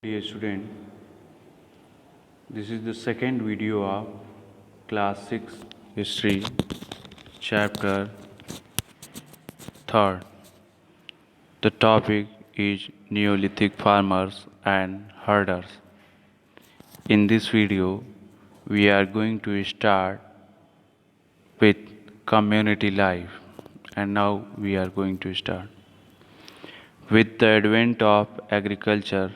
Dear student, this is the second video of class 6 history chapter 3rd. The topic is Neolithic farmers and herders. In this video, we are going to start with community life, and now we are going to start. With the advent of agriculture,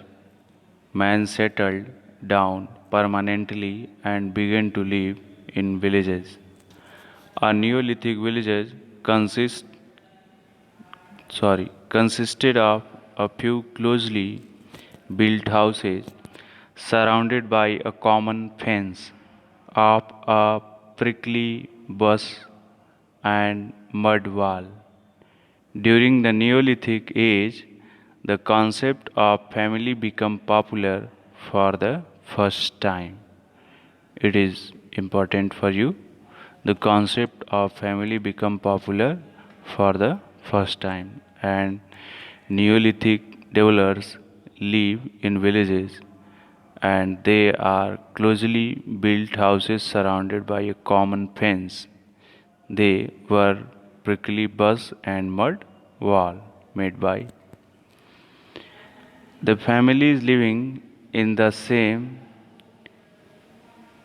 man settled down permanently and began to live in villages. A Neolithic village consisted of a few closely built houses surrounded by a common fence of a prickly bush and mud wall. During the Neolithic age, the concept of family became popular for the first time. It is important for you. The concept of family became popular for the first time, and Neolithic dwellers live in villages, and they are closely built houses surrounded by a common fence. They were prickly bush and mud wall made by the families living in the same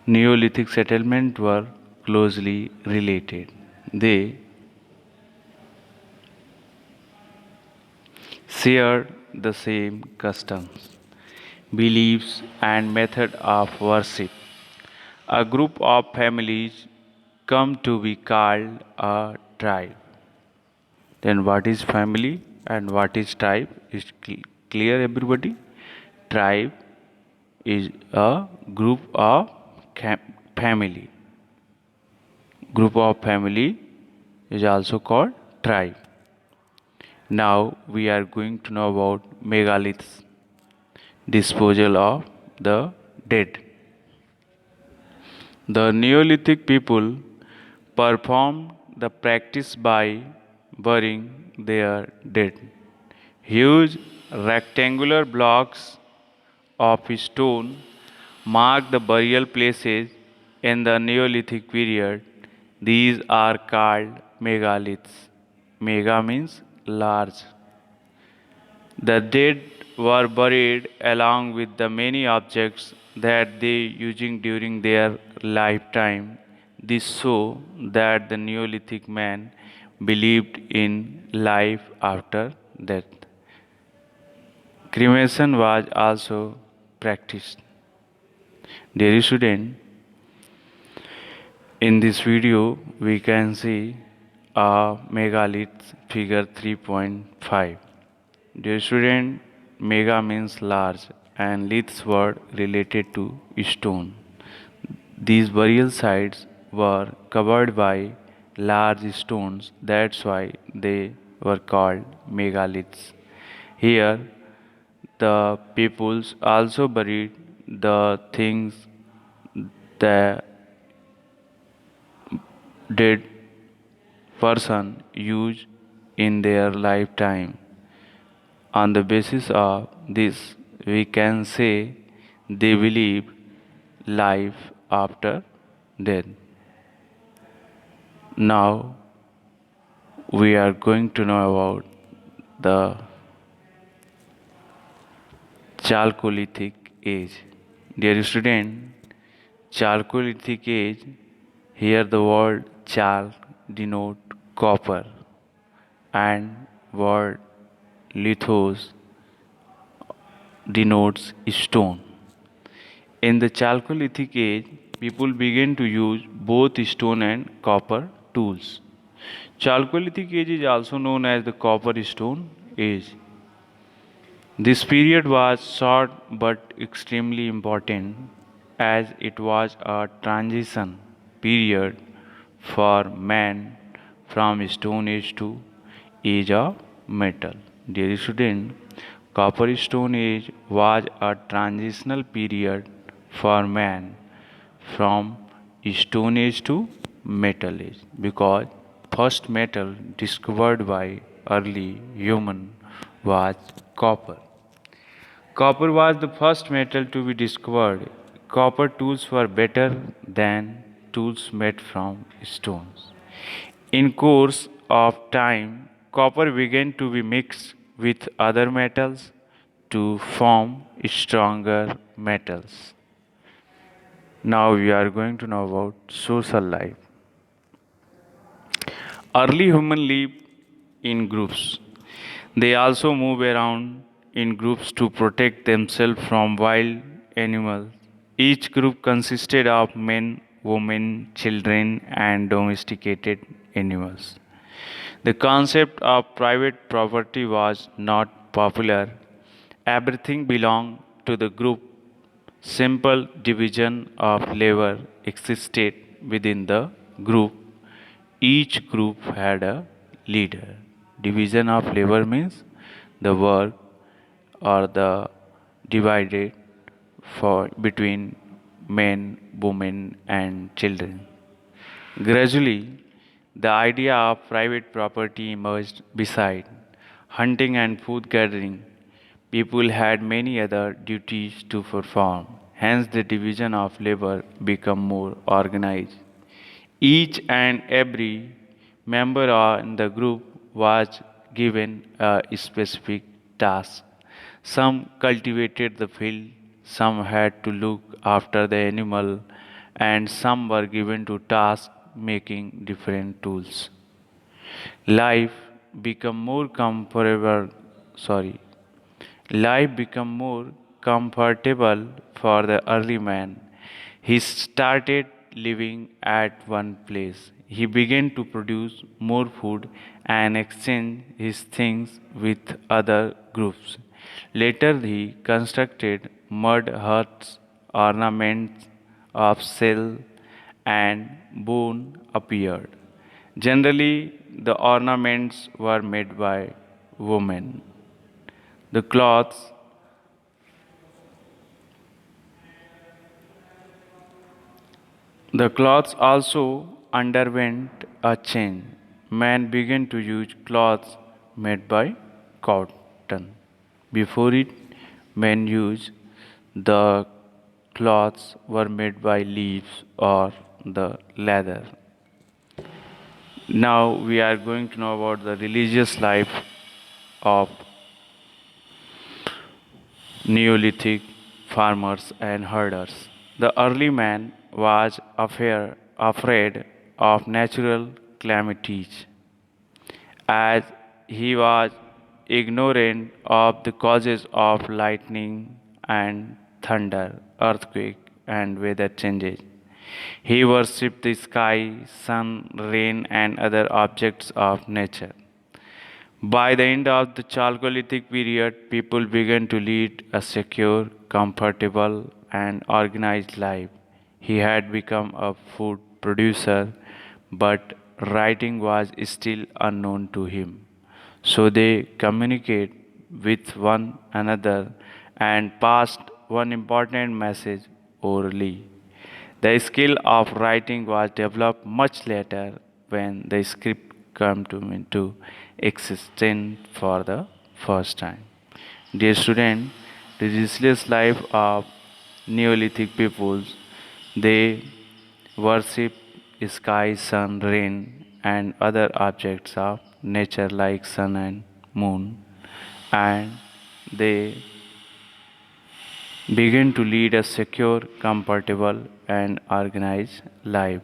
Neolithic settlement were closely related. They shared the same customs, beliefs, and method of worship. A group of families come to be called a tribe. Then, what is family and what is tribe? Is clear, everybody? Tribe is a group of family. Group of family is also called tribe. Now we are going to know about megaliths, disposal of the dead. The Neolithic people performed the practice by burying their dead. Huge rectangular blocks of stone mark the burial places in the Neolithic period. These are called megaliths. Mega means large. The dead were buried along with the many objects that they using during their lifetime. This show that the Neolithic man believed in life after death. Cremation was also practiced. Dear student, in this video we can see a megalith figure 3.5. Dear student, mega means large and liths were related to stone. These burial sites were covered by large stones, that's why they were called megaliths. Here, the peoples also buried the things the dead person used in their lifetime. On the basis of this, we can say they believe life after death. Now, we are going to know about the Chalcolithic age. Dear student, Chalcolithic age, here the word chal denote copper and word lithos denotes stone. In the Chalcolithic age, people began to use both stone and copper tools. Chalcolithic age is also known as the copper stone age. This period was short but extremely important as it was a transition period for man from stone age to age of metal. Dear student, copper stone age was a transitional period for man from stone age to metal age because first metal discovered by early human was copper. Copper was the first metal to be discovered. Copper tools were better than tools made from stones. In course of time, copper began to be mixed with other metals to form stronger metals. Now we are going to know about social life. Early humans lived in groups. They also move around in groups to protect themselves from wild animals. Each group consisted of men, women, children, and domesticated animals. The concept of private property was not popular. Everything belonged to the group. Simple division of labor existed within the group. Each group had a leader. Division of labor means the work or the divided for between men, women, and children. Gradually, the idea of private property emerged beside hunting and food gathering. People had many other duties to perform. Hence, the division of labor became more organized. Each and every member in the group was given a specific task. Some cultivated the field, some had to look after the animal, and some were given to task making different tools. Life become more comfortable. Sorry, Life became more comfortable for the early man. He started living at one place. He began to produce more food and exchange his things with other groups. Later, he constructed mud huts, ornaments of shell and bone appeared. Generally, the ornaments were made by women. The cloths The cloths also underwent a change. Man began to use cloths made by cotton. Before it, men used the cloths were made by leaves or the leather. Now we are going to know about the religious life of Neolithic farmers and herders. The early man was afraid of natural calamities as he was ignorant of the causes of lightning and thunder, earthquake, and weather changes. He worshipped the sky, sun, rain, and other objects of nature. By the end of the Chalcolithic period, people began to lead a secure, comfortable, and organized life. He had become a food producer, but writing was still unknown to him. So they communicate with one another and passed one important message orally. The skill of writing was developed much later when the script came into existence for the first time. Dear student, the restless life of Neolithic peoples, they worship sky, sun, rain, and other objects of nature like sun and moon, and they began to lead a secure, comfortable, and organized life.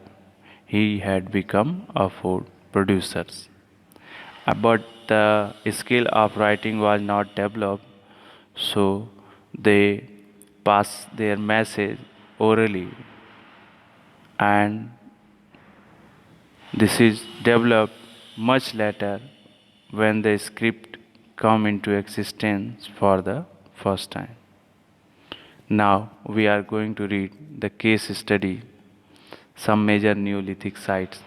He had become a food producer. But the skill of writing was not developed, so they pass their message orally, and this is developed much later when the script come into existence for the first time. Now we are going to read the case study, some major Neolithic sites.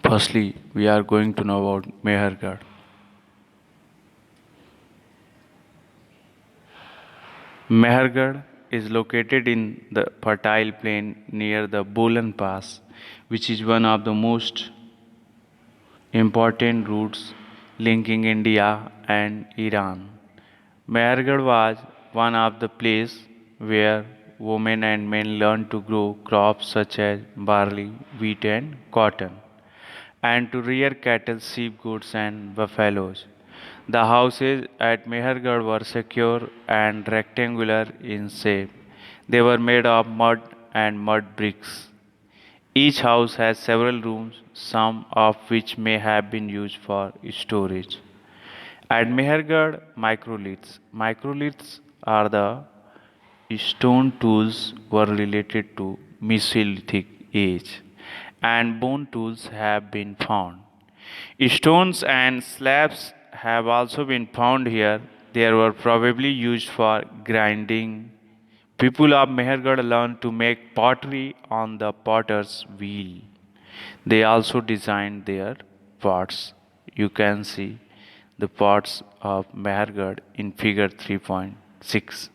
Firstly, we are going to know about Mehergarh. Mehergarh is located in the fertile plain near the Bolan Pass, which is one of the most important routes linking India and Iran. Mehergarh was one of the place where women and men learned to grow crops such as barley, wheat, and cotton, and to rear cattle, sheep, goats, and buffaloes. The houses at Mehergarh were secure and rectangular in shape. They were made of mud and mud bricks. Each house has several rooms, some of which may have been used for storage. At Mehergarh, microliths. Microliths are the stone tools were related to Mesolithic age, and bone tools have been found. Stones and slabs have also been found here. They were probably used for grinding. People of Mehergarh learned to make pottery on the potter's wheel. They also designed their pots. You can see the pots of Mehergarh in figure 3.6.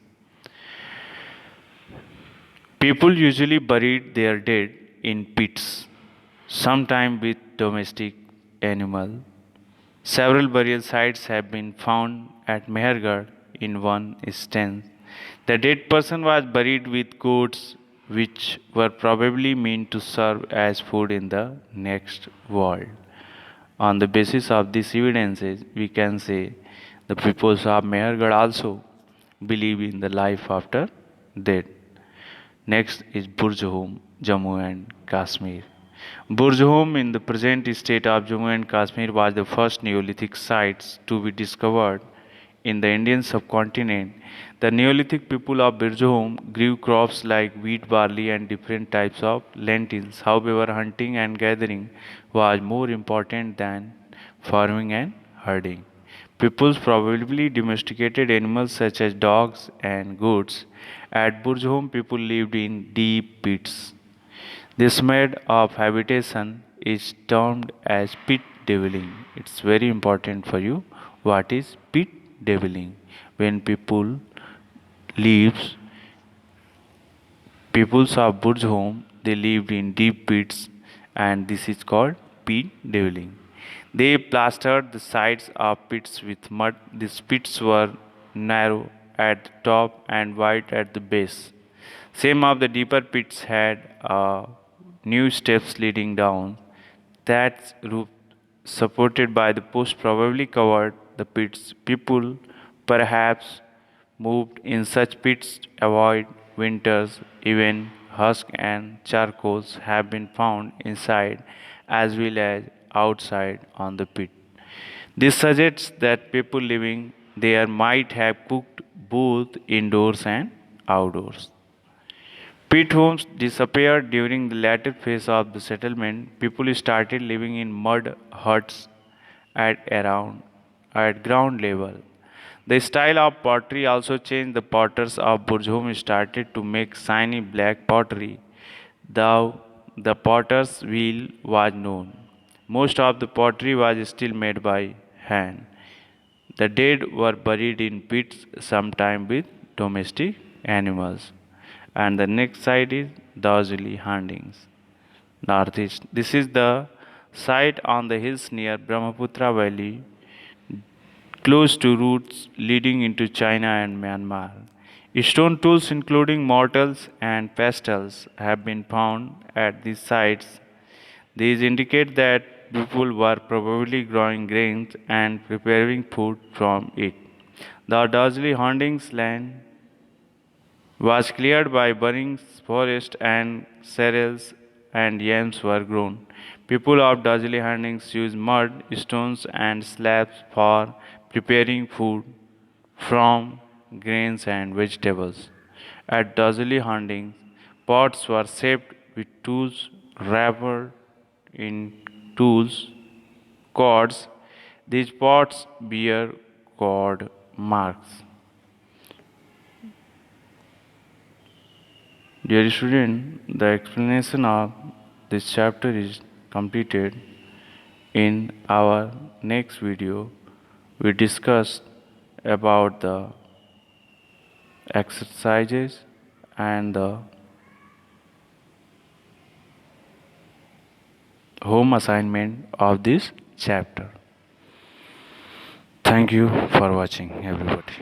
People usually buried their dead in pits, sometimes with domestic animal. Several burial sites have been found at Mehergarh. In one instance, the dead person was buried with goats, which were probably meant to serve as food in the next world. On the basis of these evidences, we can say the peoples of Mehergarh also believe in the life after death. Next is Burjhom, Jammu and Kashmir. Burjhom in the present state of Jammu and Kashmir was the first Neolithic site to be discovered in the Indian subcontinent. The Neolithic people of Burjhom grew crops like wheat, barley, and different types of lentils. However, hunting and gathering was more important than farming and herding. Peoples probably domesticated animals such as dogs and goats. At Burjhom, people lived in deep pits. This mode of habitation is termed as pit dwelling. It's very important for you. What is pit dwelling? When lives, peoples of Burjhom, they lived in deep pits, and this is called pit dwelling. They plastered the sides of pits with mud. These pits were narrow at the top and wide at the base. Some of the deeper pits had new steps leading down. That roof, supported by the post, probably covered the pits. People perhaps moved in such pits to avoid winters. Even husk and charcoals have been found inside as well as outside on the pit. This suggests that people living there might have cooked both indoors and outdoors. Pit homes disappeared during the latter phase of the settlement. People started living in mud huts at ground level. The style of pottery also changed. The potters of Burjhom started to make shiny black pottery, though the potter's wheel was known. Most of the pottery was still made by hand. The dead were buried in pits, sometimes with domestic animals. And the next side is Darjeeling Handings, northeast. This is the site on the hills near Brahmaputra Valley, close to routes leading into China and Myanmar. Stone tools, including mortars and pestles, have been found at these sites. These indicate that people were probably growing grains and preparing food from it. The Darjeeling Hardings land was cleared by burning forest and cereals and yams were grown. People of Darjeeling Hardings used mud, stones, and slabs for preparing food from grains and vegetables. At Darjeeling Hardings, pots were shaped with tools wrapped in tools cords. These pots bear cord marks. Dear student, the explanation of this chapter is completed. In our next video, we discuss about the exercises and the home assignment of this chapter. Thank you for watching, everybody.